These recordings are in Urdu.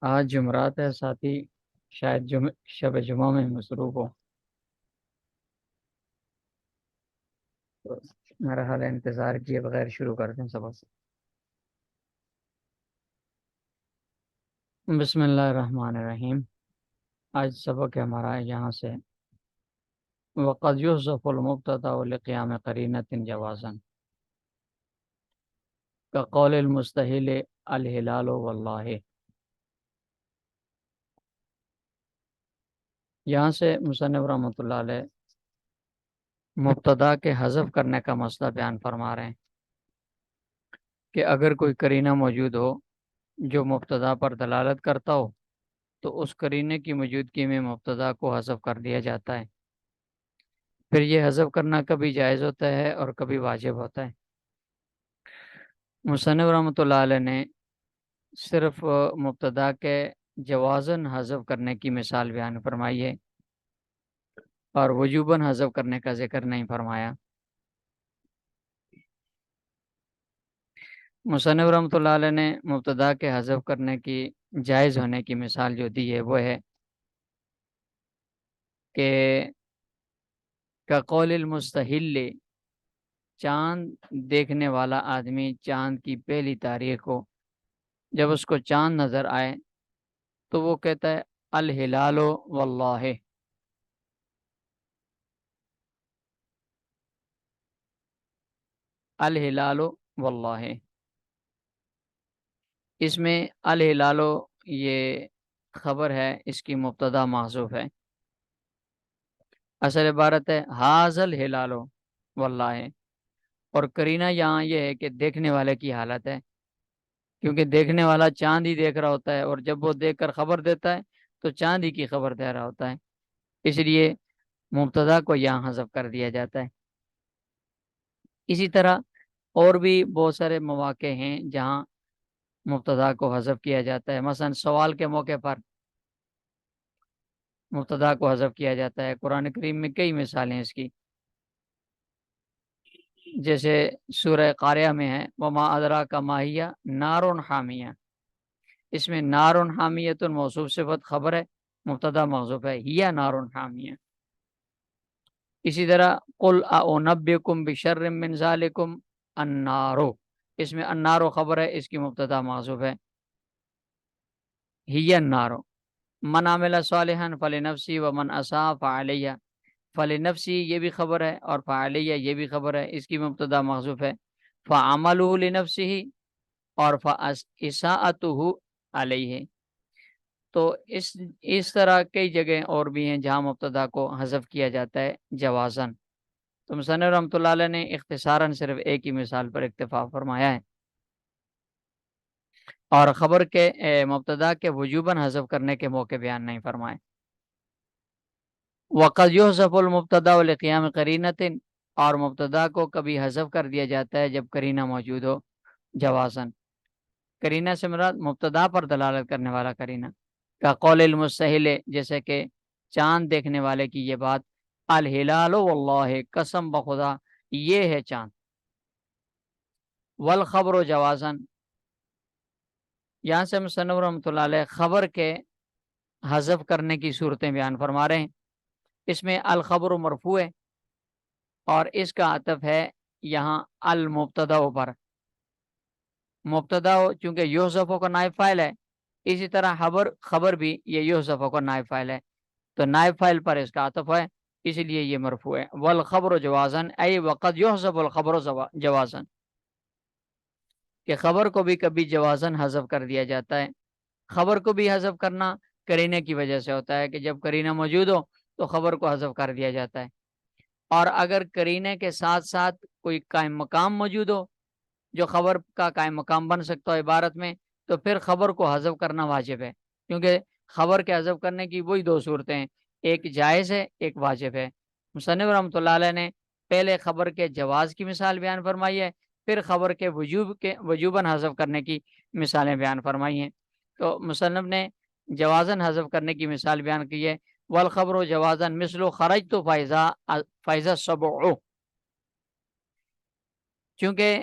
آج جمعرات ہے، ساتھی شاید شب جمعہ میں مصروف ہو، تو میرا حال انتظار کیے بغیر شروع کرتے ہیں سبق سے۔ بسم اللہ الرحمن الرحیم۔ آج سبق ہے ہمارا یہاں سے، وقد یحذف المبتدا لقیام قرینۃ جوازا کقول المستحیل الہلال واللہ۔ یہاں سے مصنف رحمۃ اللہ علیہ مبتدا کے حذف کرنے کا مسئلہ بیان فرما رہے ہیں کہ اگر کوئی قرینہ موجود ہو جو مبتدا پر دلالت کرتا ہو تو اس قرینے کی موجودگی میں مبتدا کو حذف کر دیا جاتا ہے۔ پھر یہ حذف کرنا کبھی جائز ہوتا ہے اور کبھی واجب ہوتا ہے۔ مصنف رحمۃ اللہ علیہ نے صرف مبتدا کے جوازن حذف کرنے کی مثال بیان فرمائی ہے اور وجوباً حذف کرنے کا ذکر نہیں فرمایا۔ مصنف رحمۃ اللہ علیہ نے مبتدا کے حذف کرنے کی جائز ہونے کی مثال جو دی ہے وہ ہے کہ کقول المستحل، چاند دیکھنے والا آدمی چاند کی پہلی تاریخ کو جب اس کو چاند نظر آئے تو وہ کہتا ہے الہلال واللہ۔ الہلال واللہ، اس میں الہلال یہ خبر ہے، اس کی مبتدا محذوف ہے۔ اصل عبارت ہے حاذ الہلال واللہ، اور قرینہ یہاں یہ ہے کہ دیکھنے والے کی حالت ہے، کیونکہ دیکھنے والا چاند ہی دیکھ رہا ہوتا ہے اور جب وہ دیکھ کر خبر دیتا ہے تو چاند ہی کی خبر دے رہا ہوتا ہے، اس لیے مبتدا کو یہاں حذف کر دیا جاتا ہے۔ اسی طرح اور بھی بہت سارے مواقع ہیں جہاں مبتدا کو حذف کیا جاتا ہے، مثلا سوال کے موقع پر مبتدا کو حذف کیا جاتا ہے۔ قرآن کریم میں کئی مثالیں اس کی، جیسے سورہ قاریہ میں ہے وما ادراک ما ہی نار حامیہ، اس میں نار حامیۃ موصوف صفت خبر ہے، مبتدا محذوف ہے ہی نار حامیہ۔ اسی طرح قل اعنبئکم بشر من ذالکم النار، اس میں النار خبر ہے، اس کی مبتدا محذوف ہے ہی النار۔ من عمل صالحا فلنفسی ومن اساء فعلیہ، فلنفسی یہ بھی خبر ہے اور فعلیہ یہ بھی خبر ہے، اس کی مبتدا محذوف ہے فعملہ لنفسہ اور فاساءتہ علیہ۔ تو اس طرح کئی جگہ اور بھی ہیں جہاں مبتدا کو حذف کیا جاتا ہے جوازن۔ تو مصنف رحمۃ اللہ علیہ نے اختصاراً صرف ایک ہی مثال پر اکتفا فرمایا ہے اور خبر کے مبتدا کے وجوباً حذف کرنے کے موقع بیان نہیں فرمائے۔ وقد یحذف المبتدا لقیام قرینۃ، اور مبتدا کو کبھی حذف کر دیا جاتا ہے جب قرینہ موجود ہو جوازن۔ قرینہ سے مراد مبتدا پر دلالت کرنے والا قرینہ، کا قول المستحیل، جیسے کہ چاند دیکھنے والے کی یہ بات الہلال واللہ، قسم بخدا یہ ہے چاند، والخبر جوازن، یہاں سے مصنف رحمۃ اللہ علیہ خبر کے حذف کرنے کی صورتیں بیان فرما رہے ہیں۔ اس میں الخبر مرفوع ہے اور اس کا عطف ہے یہاں المبتدا پر، مبتدا چونکہ یحذف کا نائب فاعل ہے، اسی طرح خبر بھی یہ یحذف کا نائب فاعل ہے، تو نائب فاعل پر اس کا عطف ہے، اس لیے یہ مرفوع ہے۔ والخبر جوازن ای وقد یحذف الخبر جوازن، کہ خبر کو بھی کبھی جوازن حذف کر دیا جاتا ہے۔ خبر کو بھی حذف کرنا قرینے کی وجہ سے ہوتا ہے کہ جب قرینہ موجود ہو تو خبر کو حذف کر دیا جاتا ہے، اور اگر قرینے کے ساتھ ساتھ کوئی قائم مقام موجود ہو جو خبر کا قائم مقام بن سکتا ہو عبارت میں، تو پھر خبر کو حذف کرنا واجب ہے، کیونکہ خبر کے حذف کرنے کی وہی دو صورتیں ہیں، ایک جائز ہے ایک واجب ہے۔ مصنف رحمۃ اللہ علیہ نے پہلے خبر کے جواز کی مثال بیان فرمائی ہے، پھر خبر کے وجوباً حذف کرنے کی مثالیں بیان فرمائی ہیں۔ تو مصنف نے جوازن حذف کرنے کی مثال بیان کی ہے، والخبر جوازن مثل خرجت فیضا الصبع، چونکہ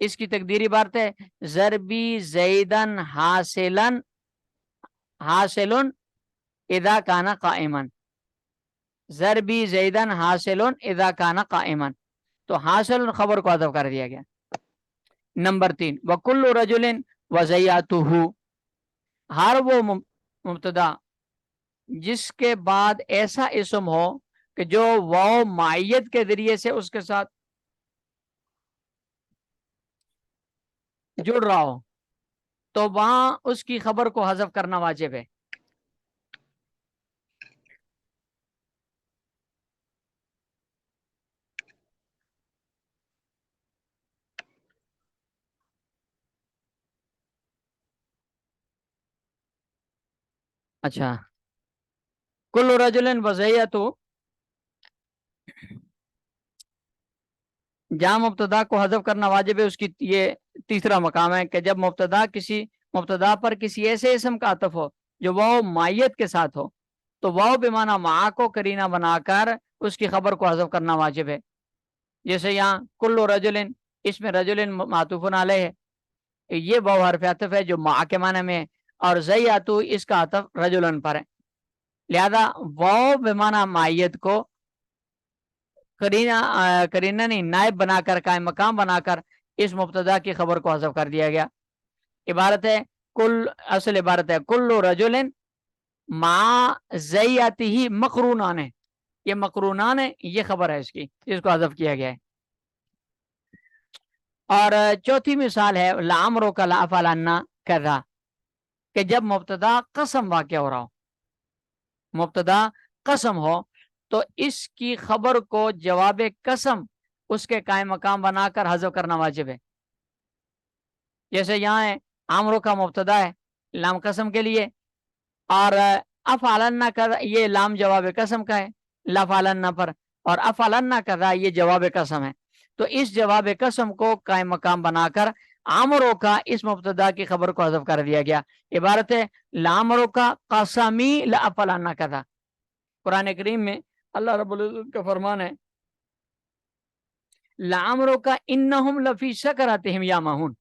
اس کی تقدیری بات ہے ضربی زیدن حاصلن حاصلن اذا کانا قائمن، ضربی زیدن حاصلن اذا کانا قائمن، تو حاصل خبر کو حذف کر دیا گیا۔ نمبر 3 وکل رجل وزیاتہ، ہر وہ مبتدا جس کے بعد ایسا اسم ہو کہ جو واو معیت کے ذریعے سے اس کے ساتھ جڑ رہا ہو تو وہاں اس کی خبر کو حذف کرنا واجب ہے۔ اچھا، کل رجل وزیاتہ، جہاں مبتدا کو حذف کرنا واجب ہے اس کی یہ تیسرا مقام ہے کہ جب مبتدا پر کسی ایسے اسم کا عطف ہو جو واو مائیت کے ساتھ ہو تو واو بمعنی مع کو کرینہ بنا کر اس کی خبر کو حذف کرنا واجب ہے۔ جیسے یہاں کل رجل، اس میں رجل معطوف علیہ ہے، یہ واو حرف عطف ہے جو مع کے معنی میں ہے، اور زیاتو اس کا عطف رجلن پر ہے، لہذا واو بمعنی مائیت کو کرینہ نہیں نائب بنا کر قائم مقام بنا کر اس مبتدا کی خبر کو حذف کر دیا گیا۔ عبارت ہے اصل عبارت ہے کل رجل مع زیاتہ مقرونان ہے، یہ مقرونان ہے، یہ خبر ہے اس کی، اس کو حذف کیا گیا ہے۔ اور چوتھی مثال ہے لعمرو کا لا افعلن کذا، کہ جب مبتدا قسم واقع ہو رہا ہو، مبتدا قسم ہو تو اس کی خبر کو جواب قسم اس کے قائم مقام بنا کر حذف کرنا واجب ہے۔ جیسے یہاں ہے عمرو کا مبتدا ہے لام قسم کے لیے، اور افعلن کذا یہ لام جواب قسم کا ہے لفعلن پر، اور افعلن کذا یہ جواب قسم ہے، تو اس جواب قسم کو قائم مقام بنا کر عمرو کا اس مبتدا کی خبر کو حذف کر دیا گیا۔ عبارت ہے لعمرو کا قسمی لافعلن کذا۔ قرآن کریم میں اللہ رب العزت کا فرمان ہے لعمرو کا انہم لفی سکراتہم یامہون،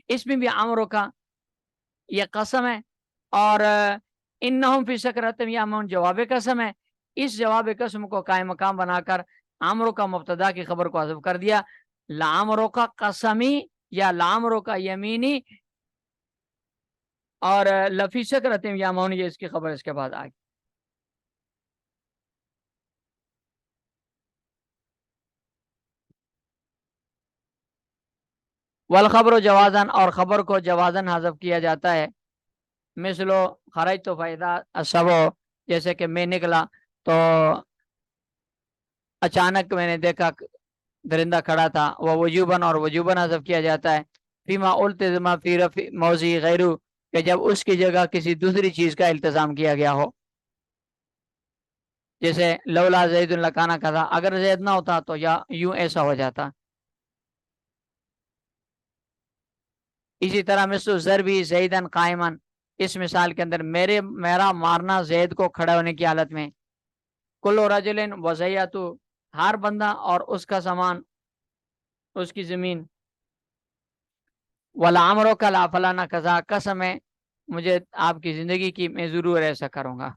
اس میں بھی عمرو کا یہ قسم ہے اور انہم فی سکراتہم یامہون جواب قسم ہے، اس جواب قسم کو قائم مقام بنا کر عمرو کا مبتدا کی خبر کو حذف کر دیا۔ لعمرو کا قسمی یا لعمرو کا یمینی اور لفی سکراتہم یامہون یہ اس کی خبر اس کے بعد آ گئی۔ والخبر جوازن، اور خبر کو جوازن حذف کیا جاتا ہے، مثلو خرج تو فائدہ سبو، جیسے کہ میں نکلا تو اچانک میں نے دیکھا درندہ کھڑا تھا، وہ وجوبن، اور وجوبن حذف کیا جاتا ہے فیما التزم فی رفع موضع غیرو، کہ جب اس کی جگہ کسی دوسری چیز کا التزام کیا گیا ہو، جیسے لولا زید لکانا کذا، اگر زید نہ ہوتا تو یا یوں ایسا ہو جاتا۔ اسی طرح مثل ضربی زیدن قائمن، اس مثال کے اندر میرا مارنا زید کو کھڑا ہونے کی حالت میں۔ کل رجل وزیاتو، ہر بندہ اور اس کا سامان، اس کی زمین۔ والعمرو کا لا فلانا کذا، قسم ہے مجھے آپ کی زندگی کی میں ضرور ایسا کروں گا۔